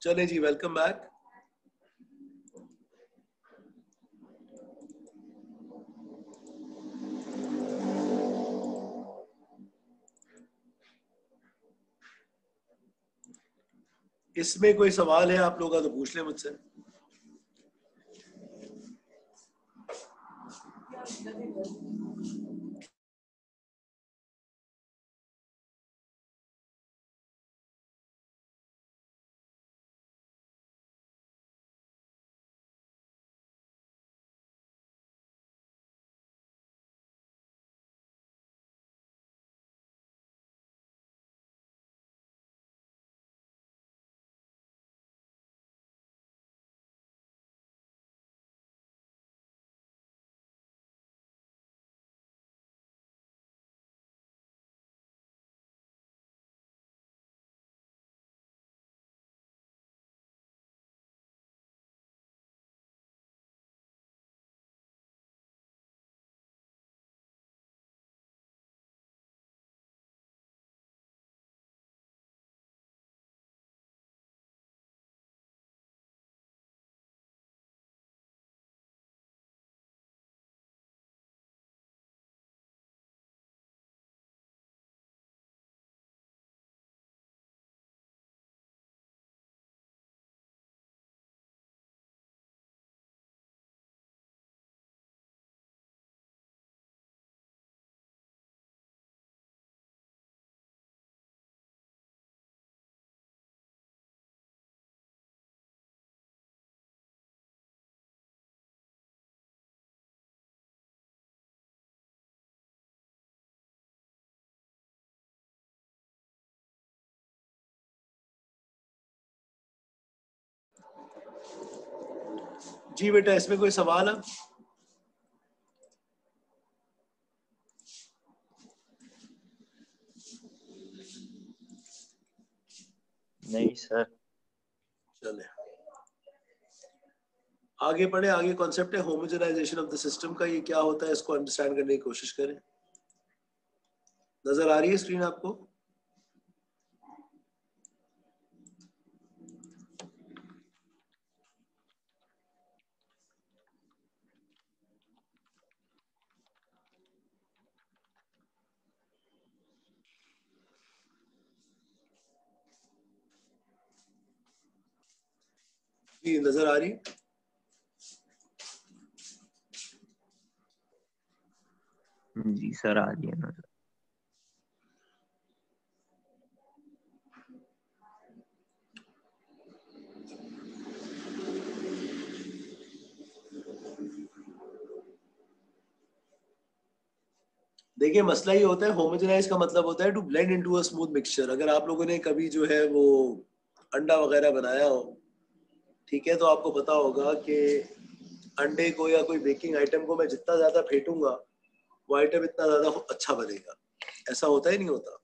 चले जी, welcome back. इसमें कोई सवाल है आप लोगों का तो पूछ ले मुझसे। जी बेटा, इसमें कोई सवाल है? नहीं सर। चले आगे पढ़े। आगे कॉन्सेप्ट है होमोजेनाइजेशन ऑफ द सिस्टम का। ये क्या होता है इसको अंडरस्टैंड करने की कोशिश करें। नजर आ रही है स्क्रीन आपको? जी नजर आ रही है? जी सर, आ रही है नजर। देखिए, मसला ये होता है, होमोजेनाइज का मतलब होता है to blend into a smooth mixture. अगर आप लोगों ने कभी जो है वो अंडा वगैरह बनाया हो, ठीक है, तो आपको पता होगा कि अंडे को या कोई बेकिंग आइटम को मैं जितना ज्यादा फेंटूंगा वो आइटम इतना ज्यादा अच्छा बनेगा। ऐसा होता ही नहीं होता?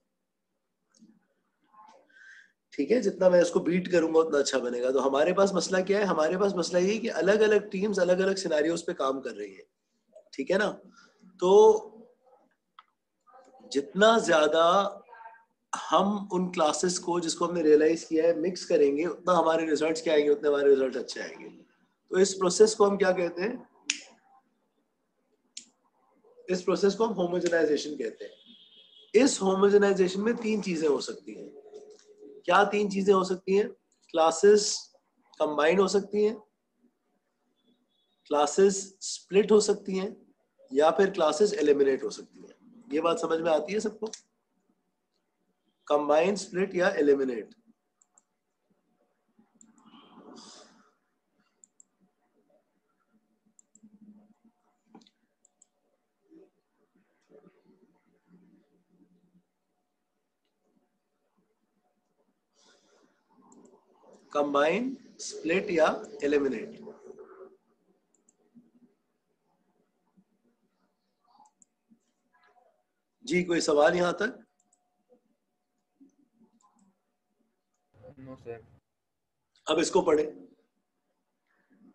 ठीक है, जितना मैं इसको बीट करूंगा उतना अच्छा बनेगा। तो हमारे पास मसला क्या है? हमारे पास मसला ये है कि अलग अलग टीम्स अलग अलग सिनेरियोस पे काम कर रही है, ठीक है ना। तो जितना ज्यादा हम उन क्लासेस को जिसको हमने रियलाइज किया है मिक्स करेंगे, उतना हमारे रिजल्ट्स क्या आएंगे, उतने हमारे रिजल्ट अच्छे आएंगे। तो इस प्रोसेस को हम क्या कहते हैं? इस प्रोसेस को हम होमोजेनाइजेशन कहते हैं। इस होमोजेनाइजेशन में तीन चीजें हो सकती हैं। क्या तीन चीजें हो सकती हैं? क्लासेस कंबाइन हो सकती हैं, क्लासेस स्प्लिट हो सकती हैं, या फिर क्लासेस एलिमिनेट हो सकती हैं। ये बात समझ में आती है सबको? कंबाइन, स्प्लिट या एलिमिनेट। कंबाइन, स्प्लिट या एलिमिनेट। जी कोई सवाल यहां तक? No sir. अब इसको पढ़े,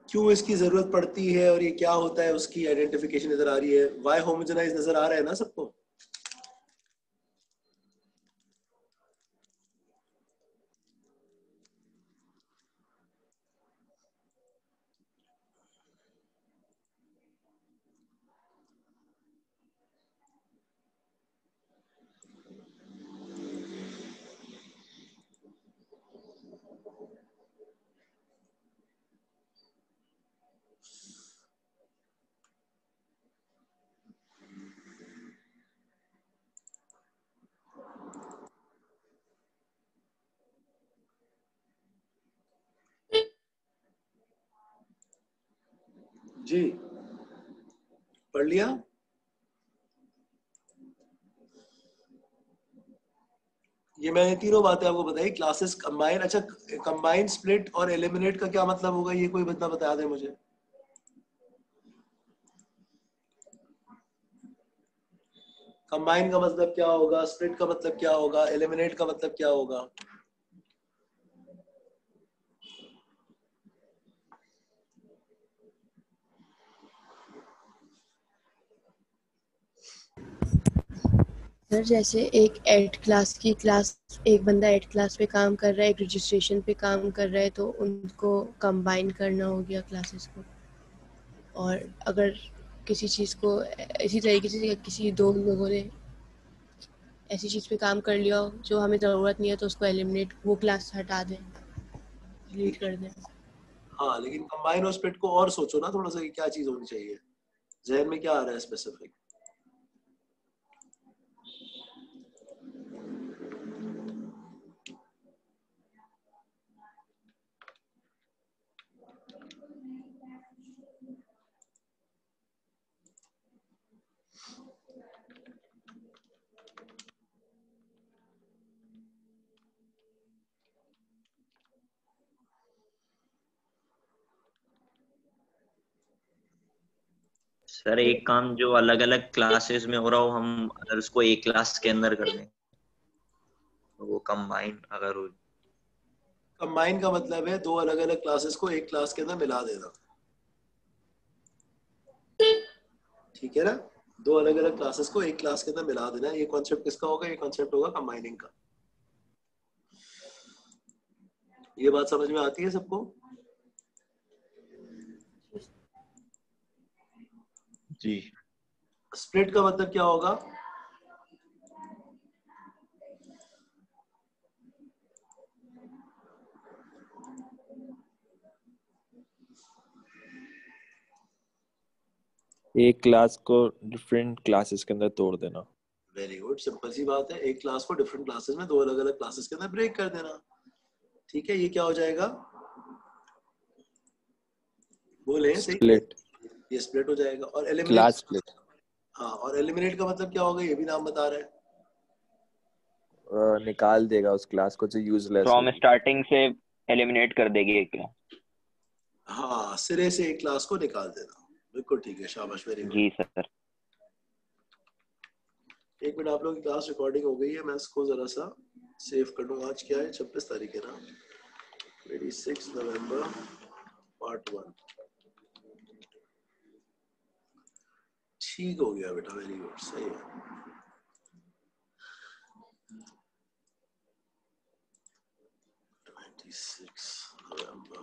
क्यों इसकी जरूरत पड़ती है और ये क्या होता है, उसकी आइडेंटिफिकेशन नजर आ रही है। वाई होमोजेनाइज नजर आ रहा है ना सबको? जी पढ़ लिया। ये मैंने तीनों बातें आपको बताई, क्लासेस कंबाइन। अच्छा, कंबाइन, स्प्लिट और एलिमिनेट का क्या मतलब होगा, ये कोई बंदा बता दे मुझे। कंबाइन का मतलब क्या होगा, स्प्लिट का मतलब क्या होगा, एलिमिनेट का मतलब क्या होगा? सर जैसे एक एट क्लास की क्लास, एक बंदा एट क्लास पे काम कर रहा है, एक रजिस्ट्रेशन पे काम कर रहा है, तो उनको कंबाइन करना हो गया क्लासेस को। और अगर किसी चीज़ को इसी तरीके से किसी दो लोगों ने ऐसी चीज़ पे काम कर लिया हो जो हमें ज़रूरत नहीं है, तो उसको एलिमिनेट, वो क्लास हटा दें, डिलीट कर दें। हाँ, लेकिन कंबाइन और स्प्लिट को और सोचो ना थोड़ा सा कि क्या चीज होनी चाहिए, जहन में क्या आ रहा है स्पेसिफिक। सर एक काम जो अलग अलग क्लासेस में हो रहा हो, हम अगर उसको एक क्लास के अंदर कर दें तो वो कंबाइन अगर हो। कंबाइन का मतलब है दो अलग अलग क्लासेस को एक क्लास के अंदर मिला देना, ठीक है ना। दो अलग अलग क्लासेस को एक क्लास के अंदर मिला देना, ये कॉन्सेप्ट किसका होगा, ये कॉन्सेप्ट होगा कंबाइनिंग का। ये बात समझ में आती है सबको? जी। स्प्लिट का मतलब क्या होगा? एक क्लास को डिफरेंट क्लासेस के अंदर तोड़ देना। वेरी गुड, सिंपल सी बात है, एक क्लास को डिफरेंट क्लासेस में दो अलग अलग क्लासेस के अंदर ब्रेक कर देना, ठीक है। ये क्या हो जाएगा, बोले सही है, स्प्लिट, ये स्प्लिट हो जाएगा। और एलिमिनेट, क्लास स्प्लिट, हाँ, और एलिमिनेट का मतलब क्या होगा, ये भी नाम बता रहा है। निकाल देगा उस क्लास को जो यूजलेस फ्रॉम होगी। स्टार्टिंग से एलिमिनेट कर देगी एक क्लास। हाँ, सिरे से एक क्लास को निकाल देना, बिल्कुल ठीक है, शाबाश, वेरी गुड। जी सर। एक मिनट, आप लोगों की क्लास रिकॉर्डिंग हो गई है, मैं इसको जरा सा सेव कर लूँ। आज क्या है, 26 तारीख है ना, 26 नवंबर, पार्ट 1। ठीक हो गया बेटा, वेरी गुड, सही है। नवंबर।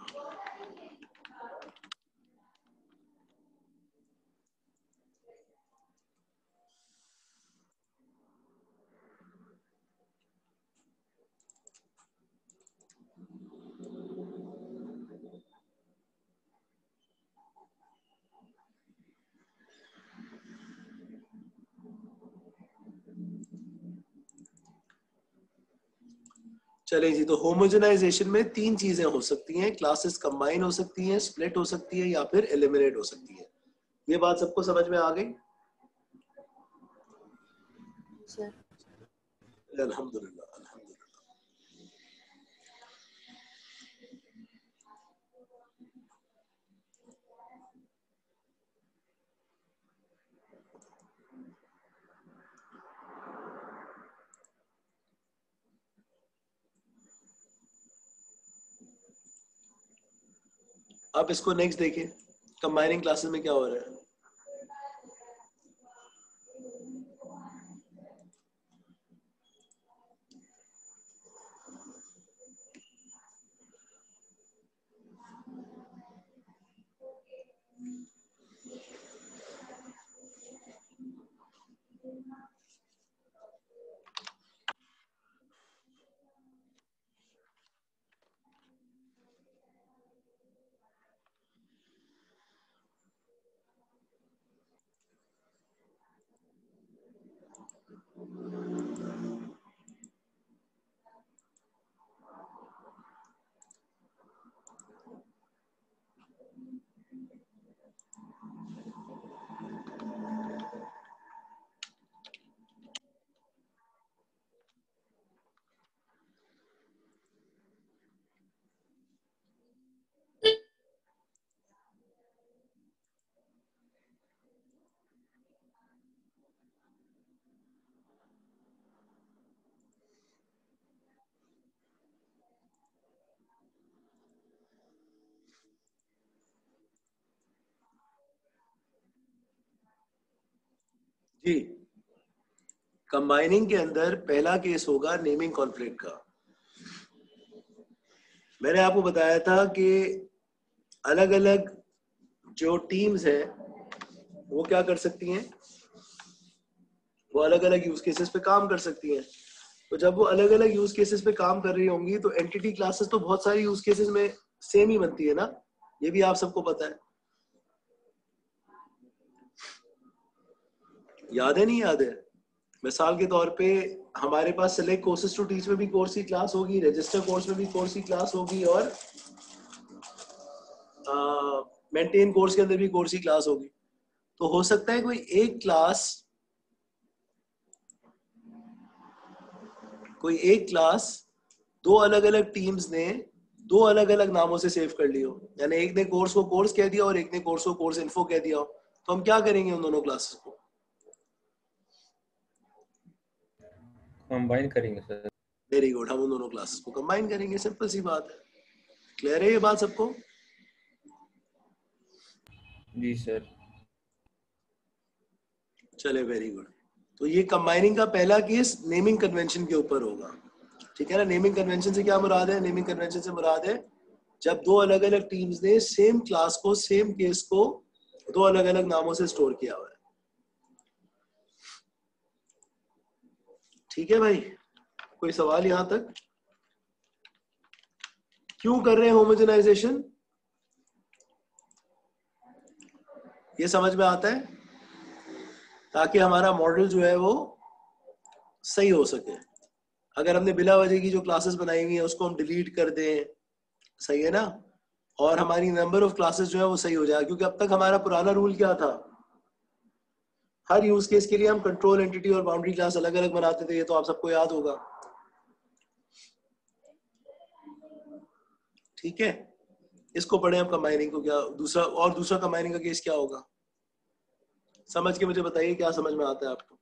चले जी, तो होमोजेनाइजेशन में तीन चीजें हो सकती हैं, क्लासेस कंबाइन हो सकती हैं, स्प्लिट हो सकती है, या फिर एलिमिनेट हो सकती है। ये बात सबको समझ में आ गई? सर अल्हम्दुलिल्लाह, अल्हम्दुलिल्लाह। अब इसको नेक्स्ट देखिए, कंबाइनिंग क्लासेस में क्या हो रहा है। जी, कंबाइनिंग के अंदर पहला केस होगा नेमिंग कॉन्फ्लिक्ट का। मैंने आपको बताया था कि अलग अलग जो टीम्स है वो क्या कर सकती हैं, वो अलग अलग यूज केसेस पे काम कर सकती हैं। तो जब वो अलग अलग यूज केसेस पे काम कर रही होंगी तो एंटिटी क्लासेस तो बहुत सारी यूज केसेस में सेम ही बनती है ना, ये भी आप सबको पता है। याद है नहीं याद है? मिसाल के तौर पे हमारे पास सेलेक्ट कोर्सेज टू टीच में भी कोर्स की क्लास होगी, रजिस्टर कोर्स में भी कोर्स की क्लास होगी, और मेंटेन कोर्स के अंदर भी कोर्स की क्लास होगी। तो हो सकता है कोई एक क्लास दो अलग अलग टीम्स ने दो अलग अलग नामों से सेव कर ली हो, यानी एक ने कोर्स को कोर्स कह दिया और एक ने कोर्स को कोर्स इन्फो कह दिया हो। तो हम क्या करेंगे उन दोनों क्लासेस को? कंबाइन करेंगे सर। वेरी गुड, हम उन दोनों क्लासेस को कंबाइन करेंगे। सिंपल सी बात है। क्लियर है ये बात सबको? जी सर। चले, वेरी गुड। तो ये कंबाइनिंग का पहला केस नेमिंग कन्वेंशन के ऊपर होगा, ठीक है ना। नेमिंग कन्वेंशन से क्या मुराद है? नेमिंग कन्वेंशन से मुराद है जब दो अलग अलग टीम्स ने सेम क्लास को, सेम केस को दो अलग अलग नामों से स्टोर किया हुआ है। ठीक है भाई, कोई सवाल यहां तक? क्यों कर रहे हैं होमोजेनाइजेशन, ये समझ में आता है? ताकि हमारा मॉडल जो है वो सही हो सके। अगर हमने बिला वजह की जो क्लासेस बनाई हुई है उसको हम डिलीट कर दें, सही है ना, और हमारी नंबर ऑफ क्लासेस जो है वो सही हो जाए। क्योंकि अब तक हमारा पुराना रूल क्या था, हर यूज केस के लिए हम कंट्रोल एंटिटी और बाउंड्री क्लास अलग अलग बनाते थे, ये तो आप सबको याद होगा। ठीक है, इसको पढ़े हम कंबाइनिंग को। क्या दूसरा कंबाइनिंग का केस क्या होगा? समझ के मुझे बताइए क्या समझ में आता है आपको।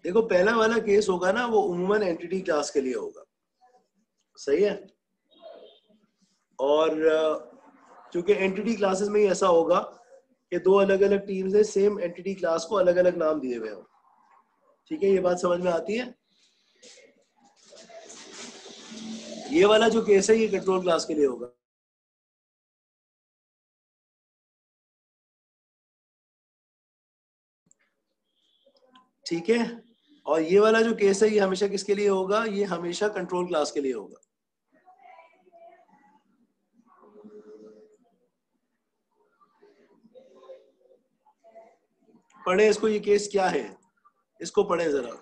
देखो, पहला वाला केस होगा ना वो उम्मन एंटिटी क्लास के लिए होगा, सही है। और क्योंकि एंटिटी क्लासेस में ही ऐसा होगा कि दो अलग अलग टीम्स ने सेम एंटिटी क्लास को अलग अलग नाम दिए हुए हो। ठीक है, ये बात समझ में आती है? ये वाला जो केस है ये कंट्रोल क्लास के लिए होगा। ठीक है, और ये वाला जो केस है ये हमेशा किसके लिए होगा? ये हमेशा कंट्रोल क्लास के लिए होगा। पढ़े इसको, ये केस क्या है, इसको पढ़े जरा।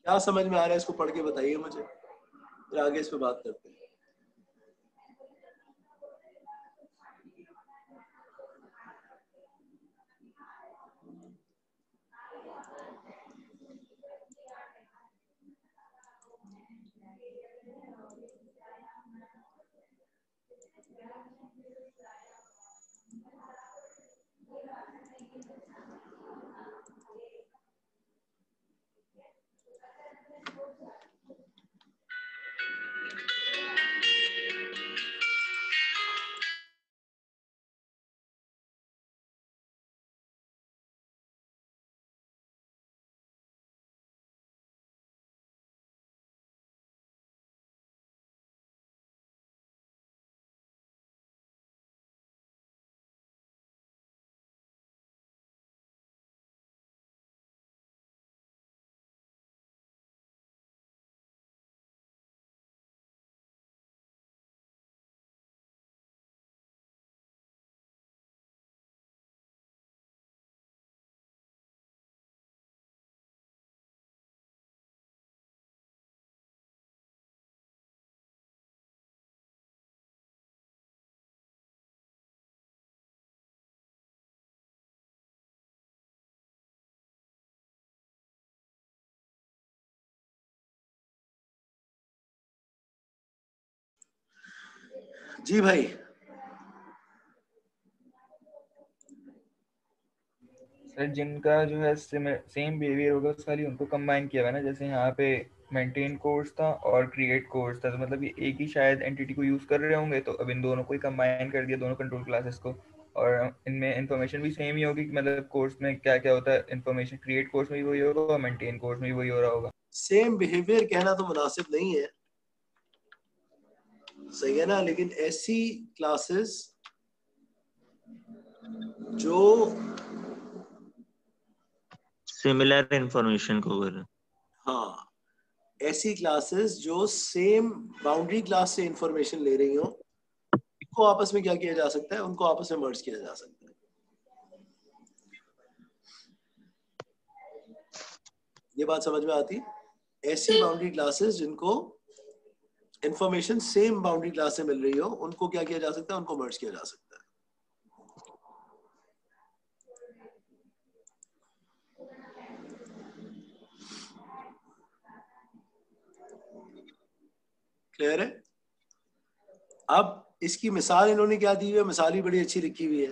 क्या समझ में आ रहा है, इसको पढ़ के बताइए मुझे, फिर आगे इस पे बात करते हैं। जी भाई। सर जिनका जो है सेम बिहेवियर होगा उस वाली उनको कंबाइन किया हुआ है ना, जैसे यहाँ पे मेंटेन कोर्स था और क्रिएट कोर्स था, तो मतलब ये एक ही शायद एंटिटी को यूज कर रहे होंगे, तो अब इन दोनों को ही कंबाइन कर दिया, दोनों कंट्रोल क्लासेस को। और इनमें इंफॉर्मेशन भी सेम ही होगी कि मतलब कोर्स में क्या क्या होता है, इंफॉर्मेशन क्रिएट कोर्स में भी वही होगा और मेंटेन कोर्स में भी वही हो रहा होगा। सेम बिहेवियर कहना तो मुनासिब नहीं है, सही है ना, लेकिन ऐसी क्लासेस जो सिमिलर इंफॉर्मेशन को कर। हाँ, ऐसी क्लासेस जो सेम बाउंड्री क्लास से इंफॉर्मेशन ले रही हो, उनको आपस में क्या किया जा सकता है, उनको आपस में मर्ज किया जा सकता है। ये बात समझ में आती? ऐसी बाउंड्री क्लासेस जिनको इंफॉर्मेशन सेम बाउंड्री क्लास से मिल रही हो, उनको क्या किया जा सकता है, उनको मर्ज किया जा सकता है। क्लियर है? अब इसकी मिसाल इन्होंने क्या दी हुई है, मिसाल ही बड़ी अच्छी लिखी हुई है।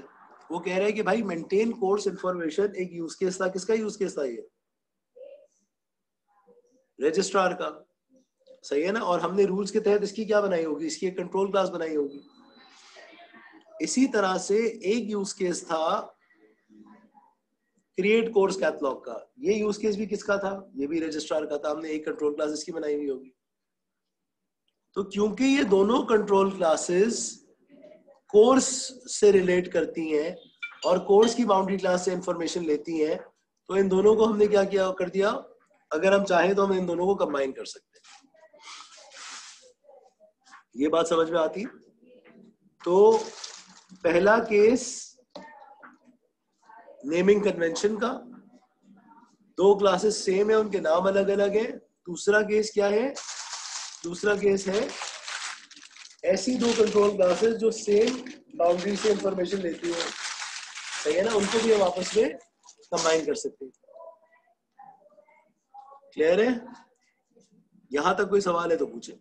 वो कह रहे हैं कि भाई मेंटेन कोर्स इंफॉर्मेशन एक यूज केस था। किसका यूज केस था ये? रजिस्ट्रार का, सही है ना। और हमने रूल्स के तहत इसकी क्या बनाई होगी, इसकी एक कंट्रोल क्लास बनाई होगी। इसी तरह से एक यूज केस था क्रिएट कोर्स कैटलॉग का। ये यूज केस भी किसका था? ये भी रजिस्ट्रार का था। हमने एक कंट्रोल क्लास इसकी बनाई हुई होगी। तो क्योंकि ये दोनों कंट्रोल क्लासेस कोर्स से रिलेट करती हैं और कोर्स की बाउंड्री क्लास से इंफॉर्मेशन लेती हैं, तो इन दोनों को हमने क्या किया कर दिया, अगर हम चाहें तो हम इन दोनों को कंबाइन कर सकते हैं। ये बात समझ में आती? तो पहला केस नेमिंग कन्वेंशन का, दो क्लासेस सेम है, उनके नाम अलग अलग है। दूसरा केस क्या है? दूसरा केस है ऐसी दो कंट्रोल क्लासेस जो सेम बाउंड्री से इंफॉर्मेशन लेती हो, सही है ना, उनको भी हम आपस में कंबाइन कर सकते हैं। क्लियर है? यहां तक कोई सवाल है तो पूछे।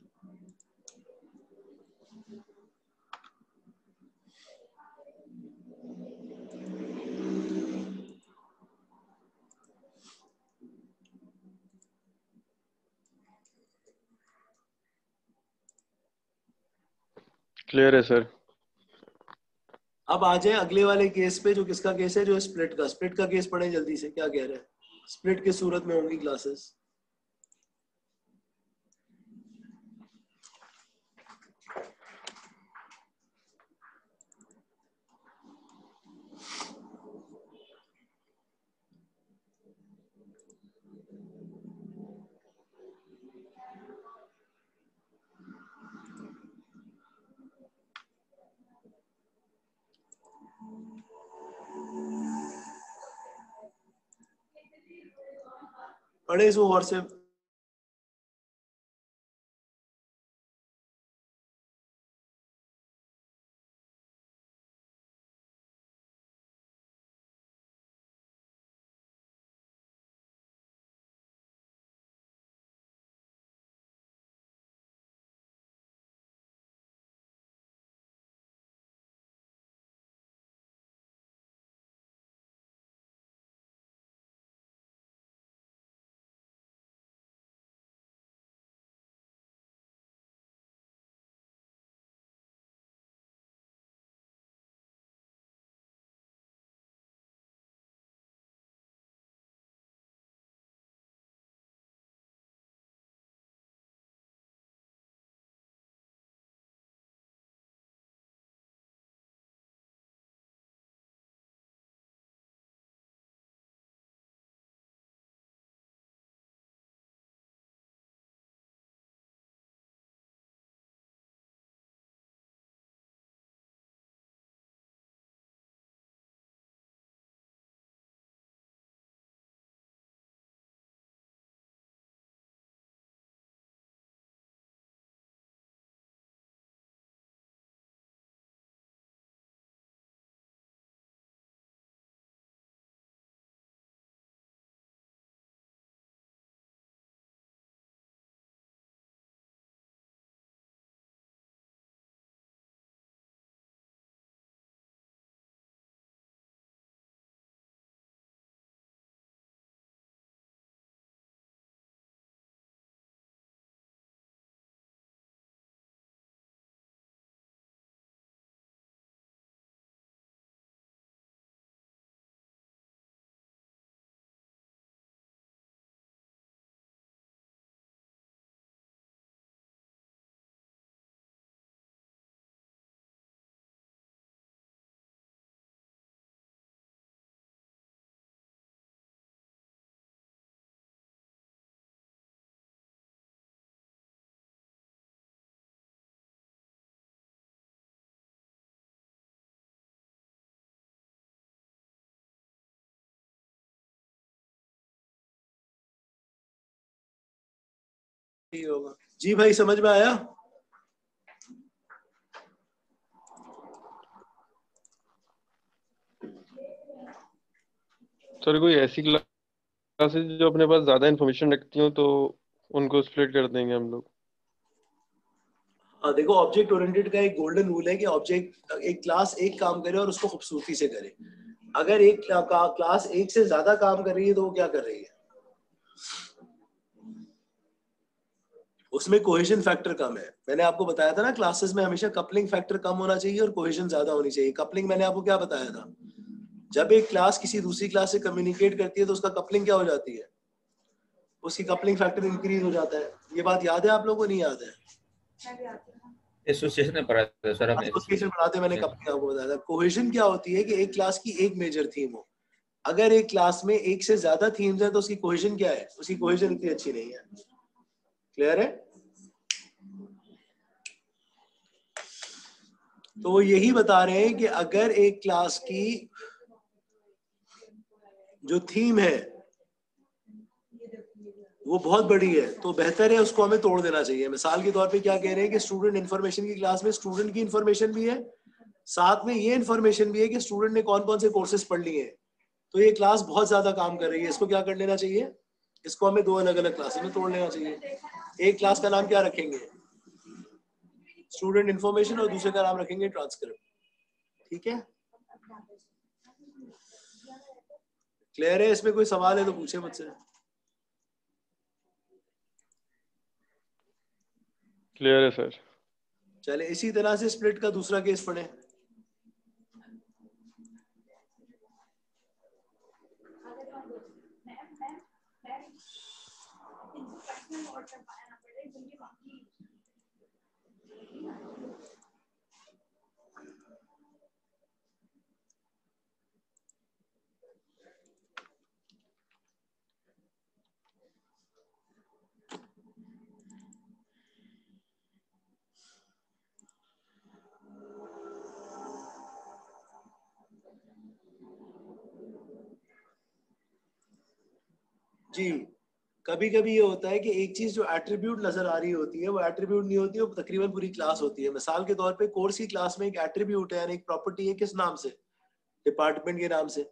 क्लियर है सर। अब आ जाए अगले वाले केस पे, जो किसका केस है, जो स्प्लिट का। स्प्लिट का केस पढ़े जल्दी से, क्या कह रहे हैं? स्प्लिट किस सूरत में होंगी क्लासेस? पढ़े इसको और से। ही होगा। जी भाई समझ में आया? सर कोई ऐसी क्लासेस जो अपने पास ज्यादा इन्फॉर्मेशन रखती हो तो उनको स्प्लिट कर देंगे हम लोग। हाँ देखो, ऑब्जेक्ट ओरिएंटेड का एक गोल्डन रूल है कि ऑब्जेक्ट एक क्लास एक काम करे और उसको खूबसूरती से करे। अगर एक क्लास एक से ज्यादा काम कर रही है तो वो क्या कर रही है? उसमें कोहेशन फैक्टर कम है। मैंने आपको बताया था ना, क्लासेस में हमेशा कपलिंग फैक्टर कम होना चाहिए और कोहेशन ज्यादा होनी चाहिए। कपलिंग मैंने आपको क्या बताया था? जब एक क्लास किसी दूसरी क्लास से कम्युनिकेट करती है तो उसका कपलिंग क्या हो जाती है? उसकी कपलिंग फैक्टर इंक्रीज हो जाता है। ये बात याद है आप लोगों को? नहीं याद है? एसोसिएशन में पढ़ा था सर हमने। एसोसिएशन पढ़ाते मैंने कपलिंग आपको बताया था। कोहेशन क्या होती है कि एक क्लास की एक मेजर थीम हो। अगर एक क्लास में एक से ज्यादा थीम्स है तो उसकी कोहेशन क्या है? उसकी कोहेशन इतनी अच्छी नहीं है। क्लियर है? तो वो यही बता रहे हैं कि अगर एक क्लास की जो थीम है वो बहुत बड़ी है तो बेहतर है उसको हमें तोड़ देना चाहिए। मिसाल के तौर पे क्या कह रहे हैं कि स्टूडेंट इन्फॉर्मेशन की क्लास में स्टूडेंट की इन्फॉर्मेशन भी है, साथ में ये इन्फॉर्मेशन भी है कि स्टूडेंट ने कौन कौन से कोर्सेज पढ़ लिए हैं। तो ये क्लास बहुत ज्यादा काम कर रही है, इसको क्या कर लेना चाहिए? इसको हमें दो अलग अलग क्लासेस में तोड़ लेना चाहिए। एक क्लास का नाम क्या रखेंगे? स्टूडेंट इन्फॉर्मेशन, और दूसरे का नाम रखेंगे ट्रांसक्रिप्ट। ठीक है? क्लियर है? इसमें कोई सवाल है तो पूछे मुझसे। क्लियर है सर। चले इसी तरह से स्प्लिट का दूसरा केस पढ़े। जी, कभी कभी ये होता है कि एक चीज जो एट्रीब्यूट नजर आ रही होती है वो एट्रीब्यूट नहीं होती, वो तकरीबन पूरी क्लास होती है। मिसाल के तौर पे कोर्स की क्लास में एक एट्रीब्यूट है यानी एक प्रॉपर्टी है, किस नाम से? डिपार्टमेंट के नाम से।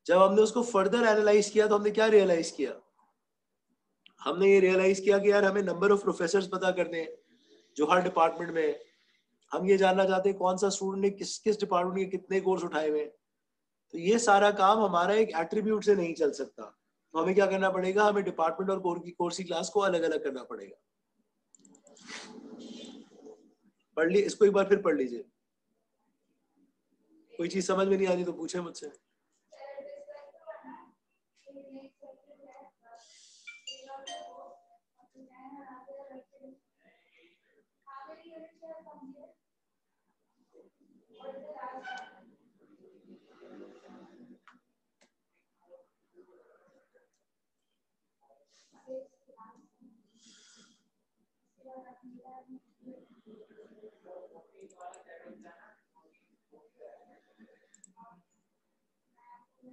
जब हमने उसको फर्दर एनालाइज किया तो हमने क्या रियलाइज किया? हमने ये रियलाइज किया कि यार हमें नंबर ऑफ प्रोफेसर्स पता करने हैं जो हर डिपार्टमेंट में है। हम ये जानना चाहते हैं कौन सा स्टूडेंट ने किस किस डिपार्टमेंट के कितने कोर्स उठाए हुए हैं। तो ये सारा काम हमारा एक एट्रीब्यूट से नहीं चल सकता। तो हमें क्या करना पड़ेगा? हमें डिपार्टमेंट और कोर्स की क्लास को अलग अलग करना पड़ेगा। पढ़ ली इसको एक बार फिर पढ़ लीजिए। कोई चीज समझ में नहीं आ रही तो पूछे मुझसे।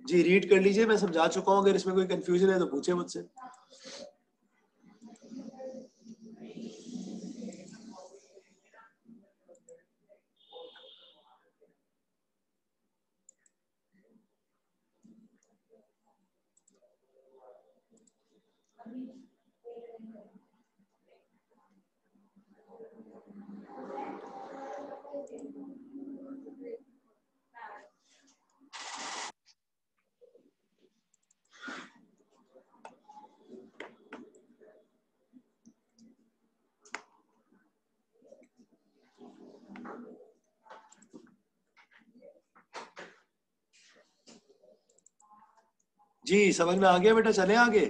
जी रीड कर लीजिए, मैं समझा चुका हूँ। अगर इसमें कोई कंफ्यूजन है तो पूछे मुझसे। जी समझ में आ गया बेटा? चले आगे।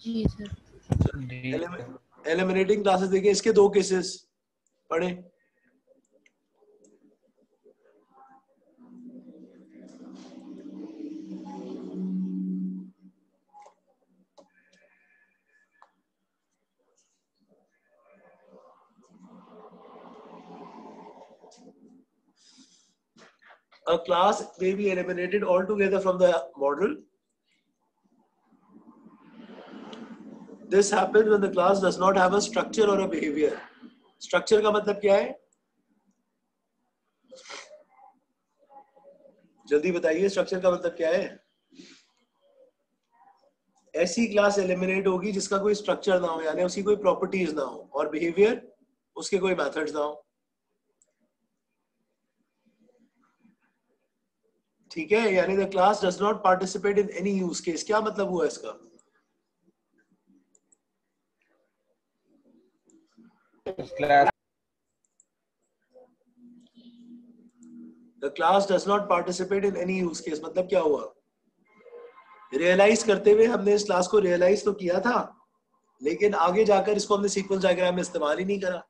जी सर। एलिमिनेटिंग क्लासेस देखिए, इसके दो केसेस पढ़े। A class may be eliminated altogether from the model This happens when the class does not have a structure or a behavior. Structure का मतलब क्या है? जल्दी बताइए, स्ट्रक्चर का मतलब क्या है? ऐसी क्लास एलिमिनेट होगी जिसका कोई स्ट्रक्चर ना हो, यानी उसकी कोई प्रॉपर्टीज ना हो, और बिहेवियर उसके कोई मेथड्स ना हो। ठीक है, यानी the class does not participate in any use case. क्या मतलब हुआ इसका? The class does not participate in any use case मतलब क्या हुआ? रियलाइज करते हुए हमने इस क्लास को रियलाइज तो किया था, लेकिन आगे जाकर इसको हमने सीक्वेंस डायग्राम में इस्तेमाल ही नहीं करा,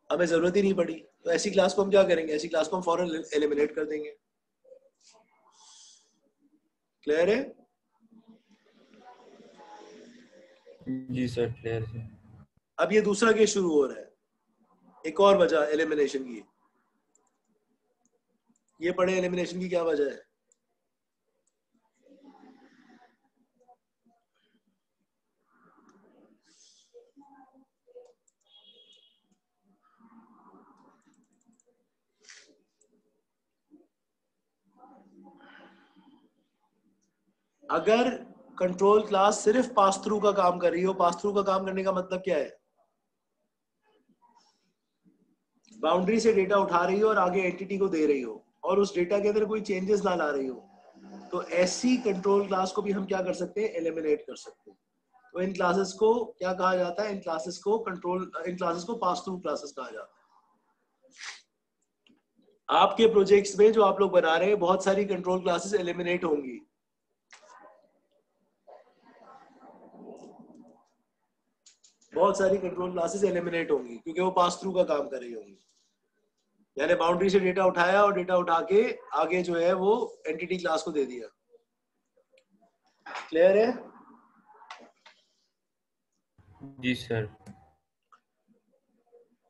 हमें जरूरत ही नहीं पड़ी। तो ऐसी क्लास को हम क्या करेंगे? ऐसी क्लास को हम फौरन एलिमिनेट कर देंगे। क्लियर है? जी सर, क्लियर है। अब ये दूसरा केस शुरू हो रहा है, एक और वजह एलिमिनेशन की। ये पढ़े एलिमिनेशन की क्या वजह है? अगर कंट्रोल क्लास सिर्फ पास थ्रू का काम कर रही हो, पास थ्रू का काम करने का मतलब क्या है? बाउंड्री से डेटा उठा रही हो और आगे एंटिटी को दे रही हो, और उस डेटा के अंदर कोई चेंजेस ना ला रही हो, तो ऐसी कंट्रोल क्लास को भी हम क्या कर सकते हैं? एलिमिनेट कर सकते हैं। तो इन क्लासेस को क्या कहा जाता है? इन क्लासेस को पास थ्रू क्लासेस कहा जाता है। आपके प्रोजेक्ट्स में जो आप लोग बना रहे हैं, बहुत सारी कंट्रोल क्लासेस एलिमिनेट होंगी। बहुत सारी कंट्रोल क्लासेस एलिमिनेट होंगी क्योंकि वो पास थ्रू का काम कर रही होंगी, यानी बाउंड्री से डेटा उठाया और डेटा उठा के आगे जो है वो एंटिटी क्लास को दे दिया। क्लियर है? जी सर।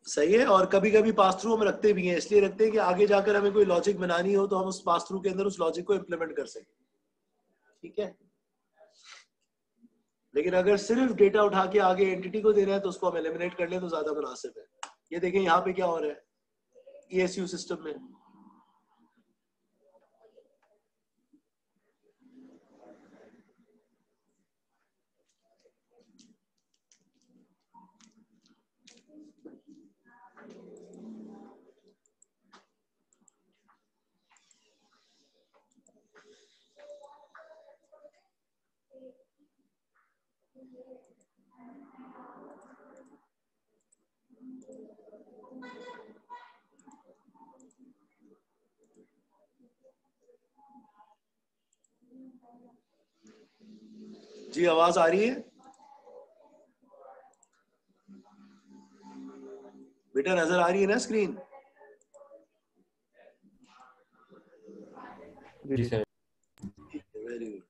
सही है। और कभी कभी पास थ्रू हम रखते भी हैं, इसलिए रखते हैं कि आगे जाकर हमें कोई लॉजिक बनानी हो तो हम उस पास थ्रू के अंदर उस लॉजिक को इम्प्लीमेंट कर सकें। ठीक है, लेकिन अगर सिर्फ डेटा उठा के आगे एंटिटी को देना है तो उसको हम एलिमिनेट कर लें तो ज्यादा मुनासिब है। ये देखें यहाँ पे क्या हो रहा है ESU सिस्टम में। जी आवाज आ रही है बेटा? नजर आ रही है ना स्क्रीन? जी sir. Very good.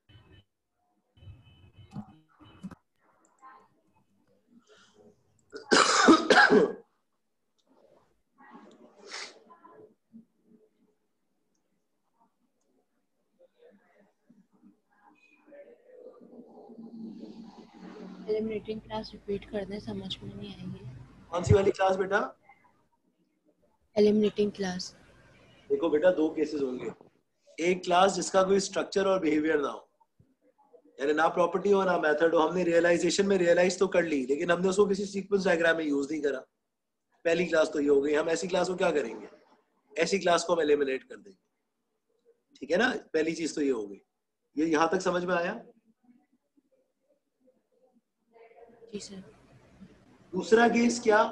Eliminating class repeat कर दें, समझ में नहीं आएगी। कौन सी वाली क्लास बेटा? Eliminating class. देखो बेटा, दो केसेस होंगे। एक क्लास जिसका कोई स्ट्रक्चर और बिहेवियर ना हो, यानी ना प्रॉपर्टी हो ना मेथड हो। हमने रियलाइजेशन में रियलाइज तो कर ली, लेकिन हमने उसको किसी सीक्वेंस डायग्राम में यूज नहीं करा। पहली क्लास तो ये हो गई। हम ऐसी क्लास को क्या करेंगे? ऐसी क्लास को हम एलिमिनेट कर देंगे। ठीक है ना? पहली चीज तो ये हो गई। ये यहां तक समझ में आया? जी सर। दूसरा केस क्या?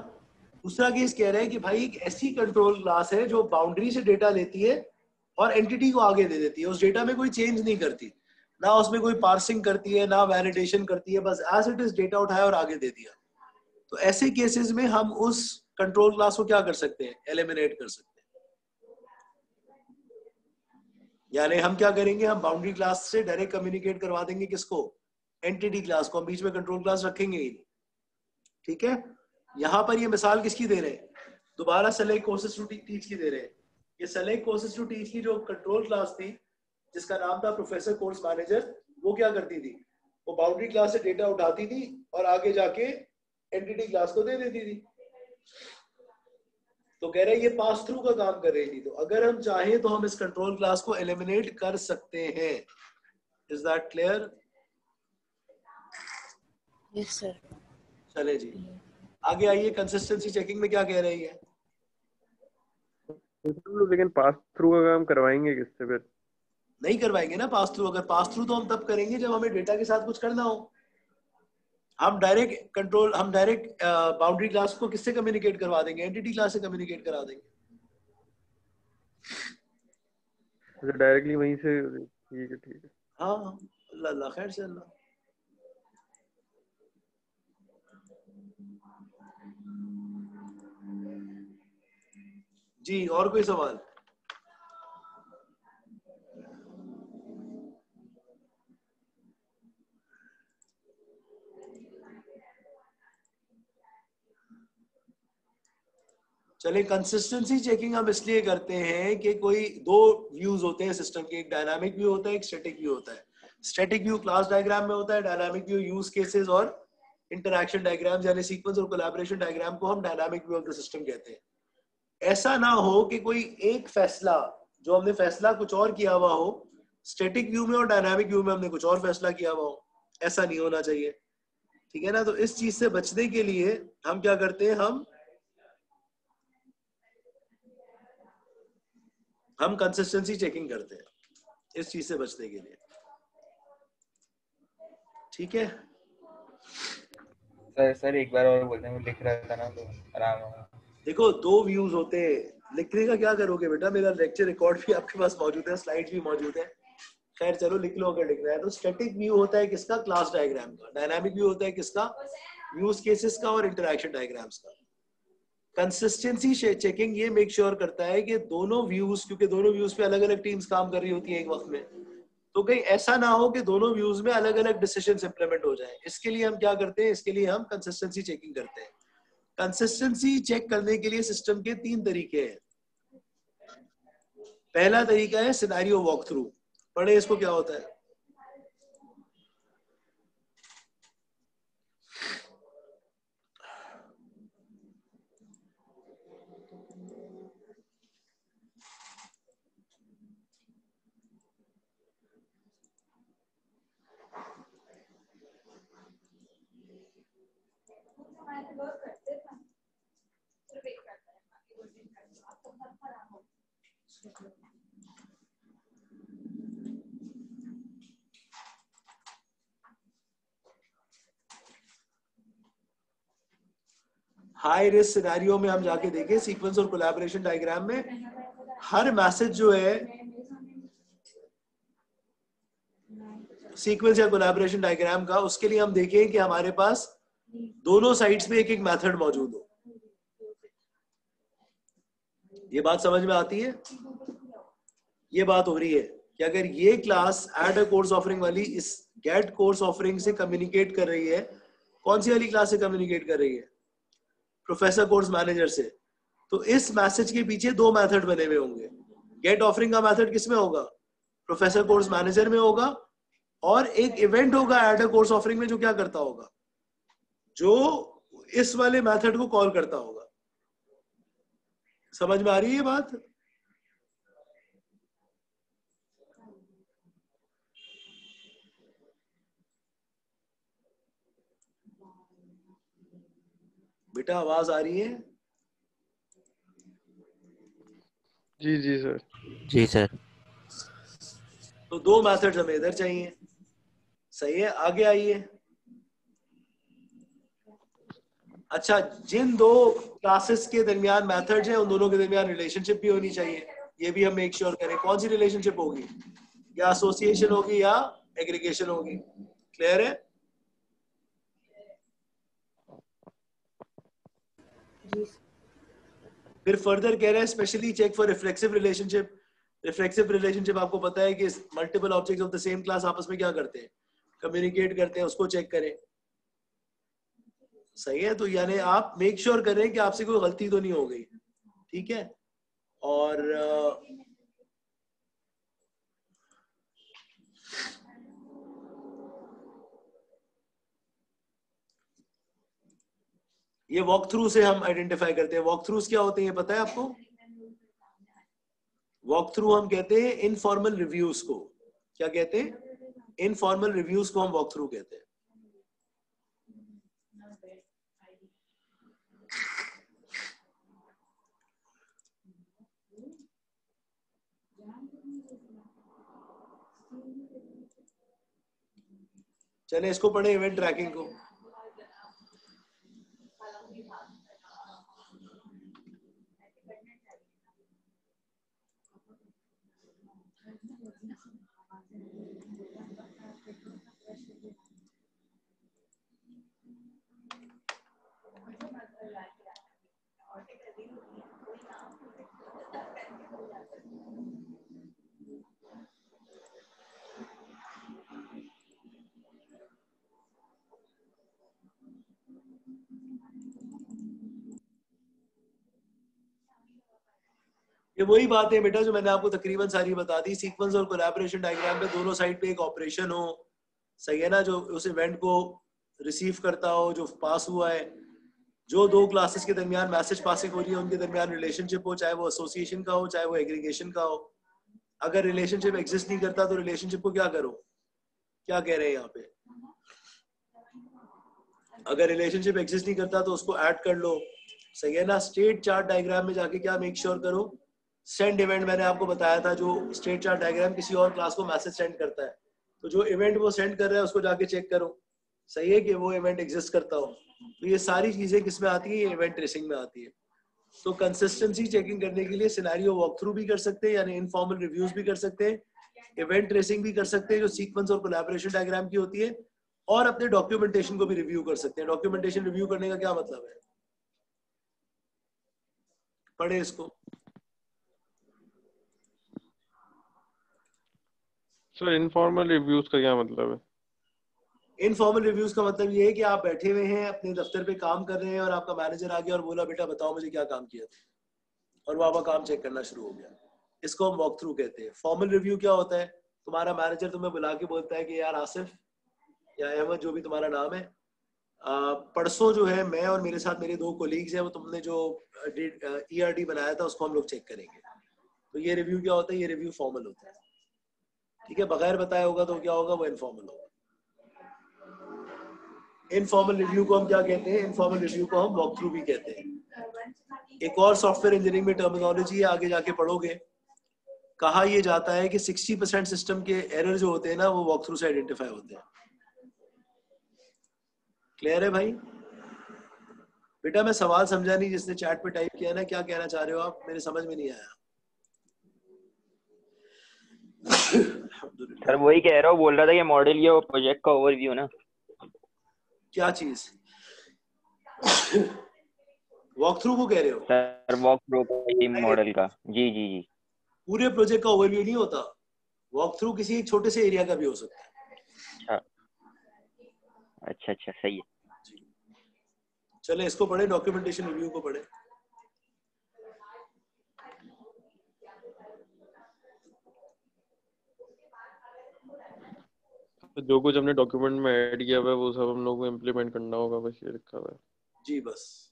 दूसरा केस कह रहा है कि भाई एक ऐसी कंट्रोल क्लास है जो बाउंड्री से डेटा लेती है और एंटिटी को आगे दे देती है, उस डेटा में कोई चेंज नहीं करती, ना उसमें कोई पार्सिंग करती है, ना वैलिडेशन करती है, बस एज इट इज डेटा उठाया और आगे दे दिया। तो ऐसे केसेस में हम उस कंट्रोल क्लास को क्या कर सकते हैं? एलिमिनेट कर सकते हैं। यानी हम क्या करेंगे? हम बाउंड्री क्लास से डायरेक्ट कम्युनिकेट करवा देंगे किसको? एंटिटी क्लास को। हम बीच में कंट्रोल क्लास रखेंगे ही नहीं। ठीक है? यहां पर ये मिसाल किसकी दे रहे हैं? दोबारा सेलेक्ट कोर्सेज टू टीच की दे रहे हैं। ये सेलेक्ट कोर्सेज टू टीच की जो कंट्रोल क्लास थी, जिसका नाम था प्रोफेसर कोर्स मैनेजर, वो क्या करती थी? वो बाउंड्री क्लास से डेटा उठाती थी और आगे जाके एंटिटी क्लास को दे देती थी। तो कह रहे हैं ये पास थ्रू का काम कर रही थी। तो अगर हम चाहें तो हम इस कंट्रोल क्लास को एलिमिनेट कर सकते हैं। Is that clear? Yes sir. चले जी आगे आइए। कंसिस्टेंसी चेकिंग में क्या कह रही है? लेकिन पास थ्रू का काम करवाएंगे किससे फिर? नहीं करवाएंगे ना पास थ्रू। अगर पास थ्रू तो हम तब करेंगे जब हमें डेटा के साथ कुछ करना हो। हम डायरेक्ट बाउंड्री क्लास को किससे कम्युनिकेट करवा देंगे? एंटिटी क्लास से कम्युनिकेट करा देंगे। डायरेक्टली वहीं से, ठीक है ठीक है। हाँ अल्लाह अल्लाह खैर से अल्लाह। जी और कोई सवाल? चले कंसिस्टेंसी चेकिंग हम इसलिए करते हैं कि कोई दो व्यूज होते हैं सिस्टम के, एक डायनामिक व्यू होता है, एक स्टैटिक व्यू होता है। स्टैटिक व्यू क्लास डायग्राम में होता है, डायनामिक व्यू यूज केसेस और इंटरैक्शन डायग्राम यानी सीक्वेंस और कोलैबोरेशन डायग्राम को हम dynamic view of the system कहते हैं। ऐसा ना हो कि कोई एक फैसला, जो हमने फैसला कुछ और किया हुआ हो, स्टैटिक व्यू में और डायनामिक व्यू में हमने कुछ और फैसला किया हुआ हो। ऐसा नहीं होना चाहिए, ठीक है ना। तो इस चीज से बचने के लिए हम क्या करते हैं, हम कंसिस्टेंसी चेकिंग करते हैं इस चीज से बचने के लिए, ठीक है। सर एक बार और बोलते हैं, लिख रहा था ना तो आराम होगा। देखो दो व्यूज होते हैं, लिखने का क्या करोगे बेटा, मेरा लेक्चर रिकॉर्ड भी आपके पास मौजूद है, स्लाइड्स भी मौजूद है। खैर चलो लिख लो अगर लिखना है तो। स्टैटिक व्यू होता है किसका? क्लास डायग्राम का। डायनामिक व्यू होता है किसका? यूज केसेस का और इंटरैक्शन डायग्राम्स का। कंसिस्टेंसी चेकिंग ये मेक श्योर करता है कि दोनों व्यूज, क्योंकि दोनों व्यूज पे अलग अलग टीम्स काम कर रही होती है एक वक्त में, तो कहीं ऐसा ना हो कि दोनों व्यूज में अलग अलग डिसीजंस इंप्लीमेंट हो जाए। इसके लिए हम क्या करते हैं, इसके लिए हम कंसिस्टेंसी चेकिंग करते हैं। कंसिस्टेंसी चेक करने के लिए सिस्टम के 3 तरीके हैं। पहला तरीका है सिनेरियो वॉक थ्रू। पढ़े इसको क्या होता है? हाई रिस्क सिनेरियो में हम जाके देखें सीक्वेंस और कोलैबोरेशन डायग्राम में हर मैसेज जो है सीक्वेंस या कोलैबोरेशन डायग्राम का, उसके लिए हम देखें कि हमारे पास दोनों साइड्स में एक एक मेथड मौजूद हो। ये बात समझ में आती है? ये बात हो रही है कि अगर ये class add a course offering वाली इस गेट कोर्स ऑफरिंग से कम्युनिकेट कर रही है, कौन सी वाली क्लास से कम्युनिकेट कर रही है? प्रोफेसर कोर्स मैनेजर से। तो इस मैसेज के पीछे दो मेथड बने हुए होंगे। गेट ऑफरिंग का मेथड किस में होगा? प्रोफेसर कोर्स मैनेजर में होगा। और एक इवेंट होगा ऐड अ कोर्स ऑफरिंग में, जो क्या करता होगा, जो इस वाले मेथड को कॉल करता होगा। समझ में आ रही है ये बात? बेटा आवाज आ रही है? जी जी सर। जी सर। तो दो मेथड्स हमें इधर चाहिए। सही है, आगे आइए। अच्छा, जिन दो क्लासेस के दरमियान मेथड्स हैं उन दोनों के दरमियान रिलेशनशिप भी होनी चाहिए। ये भी हम मेक श्योर करें। कौन सी रिलेशनशिप होगी? या एसोसिएशन होगी या एग्रीगेशन होगी? क्लियर है? फिर फर्दर कह रहे हैं specially check for reflexive relationship. Reflexive relationship आपको पता है कि multiple objects of the same class आपस में क्या करते हैं? कम्युनिकेट करते हैं। उसको चेक करें। सही है, तो यानी आप मेक श्योर करें कि आपसे कोई गलती तो नहीं हो गई, ठीक है। और ये वॉक थ्रू से हम आइडेंटिफाई करते हैं। वॉक थ्रूज क्या होते हैं, पता है आपको? वॉक थ्रू हम कहते हैं इनफॉर्मल रिव्यूज को। क्या कहते हैं? इनफॉर्मल रिव्यूज को हम वॉक थ्रू कहते हैं। चले इसको पढ़े, इवेंट ट्रैकिंग को। ये वही बात है बेटा जो मैंने आपको तकरीबन सारी बता दी। सीक्वेंस और कोलैबोरेशन डायग्राम पे दोनों साइड पे एक ऑपरेशन हो, सही है ना, जो उस इवेंट को रिसीव करता हो, जो पास हुआ है, जो दो क्लासेस के दरमियान मैसेज पासिंग हो रही है उनके दरमियान रिलेशनशिप हो, चाहे वो एसोसिएशन का हो चाहे वो एग्रीगेशन का हो। अगर रिलेशनशिप एग्जिस्ट नहीं करता तो रिलेशनशिप को क्या करो, क्या कह रहे हैं यहाँ पे? अगर रिलेशनशिप एग्जिस्ट नहीं करता तो उसको ऐड कर लो, सही है ना। स्टेट चार्ट डायग्राम में जाके क्या मेक श्योर करो, सेंड इवेंट मैंने आपको बताया था, जो स्टेट चार्ट डायग्राम किसी और क्लास को मैसेज सेंड करता है, तो जो इवेंट वो सेंड कर रहा है उसको जाके चेक करो, सही है कि वो इवेंट एग्जिस्ट करता हो। तो ये सारी चीजें किस में आती है? ये इवेंट ट्रेसिंग में आती है। तो कंसिस्टेंसी चेकिंग करने के लिए सिनेरियो वॉक थ्रू भी कर सकते हैं, यानी इनफॉर्मल रिव्यूज भी कर सकते हैं, इवेंट ट्रेसिंग भी कर सकते हैं जो सीक्वेंस और कोलैबोरेशन डायग्राम की होती है, और अपने डॉक्यूमेंटेशन को भी रिव्यू कर सकते हैं। डॉक्यूमेंटेशन रिव्यू करने का क्या मतलब है, पढ़े इसको। सर इनफॉर्मल रिव्यूज का क्या मतलब है? इनफॉर्मल रिव्यूज का मतलब ये है कि आप बैठे हुए हैं अपने दफ्तर पे काम कर रहे हैं और आपका मैनेजर आ गया और बोला बेटा बताओ मुझे क्या काम किया था, और वो आपका काम चेक करना शुरू हो गया। इसको हम वॉक थ्रू कहते हैं। फॉर्मल रिव्यू क्या होता है? तुम्हारा मैनेजर तुम्हें बुला के बोलता है कि यार आसिफ या अहमद, जो भी तुम्हारा नाम है, परसों जो है मैं और मेरे साथ मेरे दो कोलीग्स हैं, वो तुमने जो ERD बनाया था उसको हम लोग चेक करेंगे। तो ये रिव्यू क्या होता है? ये रिव्यू फॉर्मल होता है, ठीक है। बगैर बताया होगा तो क्या होगा? वो इनफॉर्मल होगा। इनफॉर्मल रिव्यू को हम क्या कहते हैं? इनफॉर्मल रिव्यू को हम वॉक थ्रू भी कहते हैं। एक और सॉफ्टवेयर इंजीनियरिंग में टर्मिनोलॉजी है, आगे जाके पढ़ोगे। कहा यह जाता है कि 60% सिस्टम के एरर जो होते हैं ना वो वॉक थ्रू से आइडेंटिफाई होते हैं। क्लियर है भाई? बेटा मैं सवाल समझा नहीं, जिसने चैट पे टाइप किया ना, क्या कहना चाह रहे हो आप? मेरे समझ में नहीं आया। सर वही कह रहा हूँ, बोल रहा था कि मॉडल ये प्रोजेक्ट का ओवरव्यू ना। क्या चीज? वॉक थ्रू को कह रहे हो? सर वॉक थ्रू का मॉडल का, जी जी जी। पूरे प्रोजेक्ट का ओवरव्यू नहीं होता, वॉक थ्रू किसी एक छोटे से एरिया का भी हो सकता है। अच्छा अच्छा सही है। चले इसको पढ़े, डॉक्यूमेंटेशन रिव्यू को पढ़े। तो जो कुछ हमने डॉक्यूमेंट में ऐड किया हुआ है वो सब हम लोग को इम्प्लीमेंट करना होगा, बस ये लिखा हुआ है जी, बस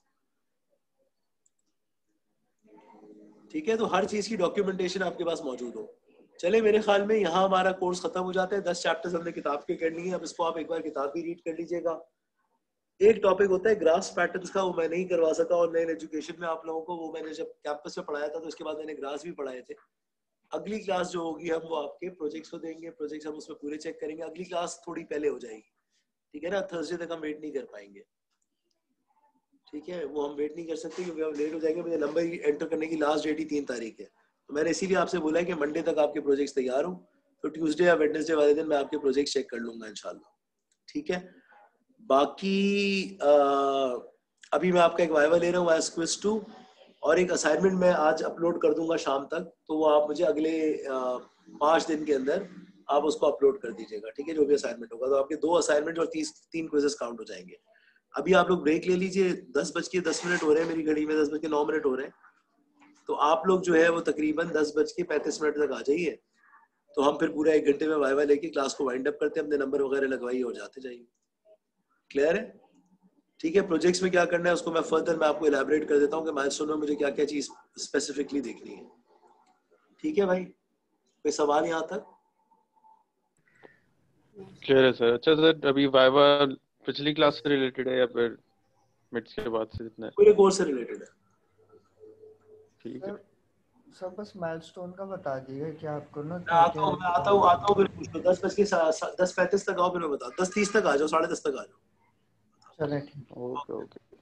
ठीक है। तो हर चीज की डॉक्यूमेंटेशन आपके पास मौजूद हो। चले मेरे ख्याल में यहाँ हमारा कोर्स खत्म हो जाता है। 10 चैप्टर्स हमने किताब के कर लिए। अब इसको आप एक बार किताब भी रीड कर लीजिएगा। एक टॉपिक होता है ग्राफ्स पैटर्न्स का, वो मैं नहीं करवा सका ऑनलाइन एजुकेशन में आप लोगों को। वो मैंने जब कैंपस में पढ़ाया था तो उसके बाद मैंने ग्राफ्स भी पढ़ाए थे। अगली क्लास जो होगी हम वो आपके प्रोजेक्ट्स को देंगे। प्रोजेक्ट्स हम उसमें पूरे चेक करेंगे। अगली क्लास थोड़ी पहले हो जाएगी, ठीक है ना। थर्सडे तक हम वेट नहीं कर पाएंगे, ठीक है। वो हम वेट नहीं कर सकते क्योंकि हम लेट हो जाएंगे। मुझे नंबर एंटर करने की लास्ट डेट ही 3 तारीख है। तो मैंने इसीलिए आपसे बोला है कि मंडे तक आपके प्रोजेक्ट्स तैयार हो, तो ट्यूसडे या वेडनेसडे वाले दिन मैं आपके प्रोजेक्ट्स चेक कर लूंगा इंशाल्लाह, ठीक है। बाकी अभी मैं आपका एक वाइवा ले रहा हूँ, वाइवा क्विज 2, और एक असाइनमेंट मैं आज अपलोड कर दूंगा शाम तक। तो वो आप मुझे अगले 5 दिन के अंदर आप उसको अपलोड कर दीजिएगा, ठीक है। जो भी असाइनमेंट होगा, तो आपके 2 असाइनमेंट और 3 क्विजेस काउंट हो जाएंगे। अभी आप लोग ब्रेक ले लीजिए। 10:10 हो रहे हैं मेरी घड़ी में, 10:09 हो रहे हैं। तो आप लोग जो है वो तकरीबन 10:35 तक आ जाइए। तो हम फिर पूरा 1 घंटे में वाइवा लेके क्लास को वाइंड अप करते हैं। अपने नंबर वगैरह लगवाइए और जाते जाइए। क्लियर है? ठीक है, प्रोजेक्ट्स में क्या करना है उसको मैं फर्दर मैं आपको इलैबोरेट कर देता हूँ कि माइलस्टोन में मुझे क्या क्या चीज स्पेसिफिकली देखनी है। ठीक है भाई, कोई सवाल यहाँ तक? क्लियर है सर। अच्छा सर, अभी वाइवा पिछली क्लास से रिलेटेड है या फिर मिड्स के बाद से जितना है? पूरे कोर्स से रिलेटेड है। ठीक है। सर बस माइलस्टोन का बता दीजिए कि आपको ना मैं आता हूँ फिर पूछ लो। 10:35 तक आओ, फिर मैं बता 10:30 तक आ जाओ, 10:30 तक आ जाओ। चले ठीक। Okay okay.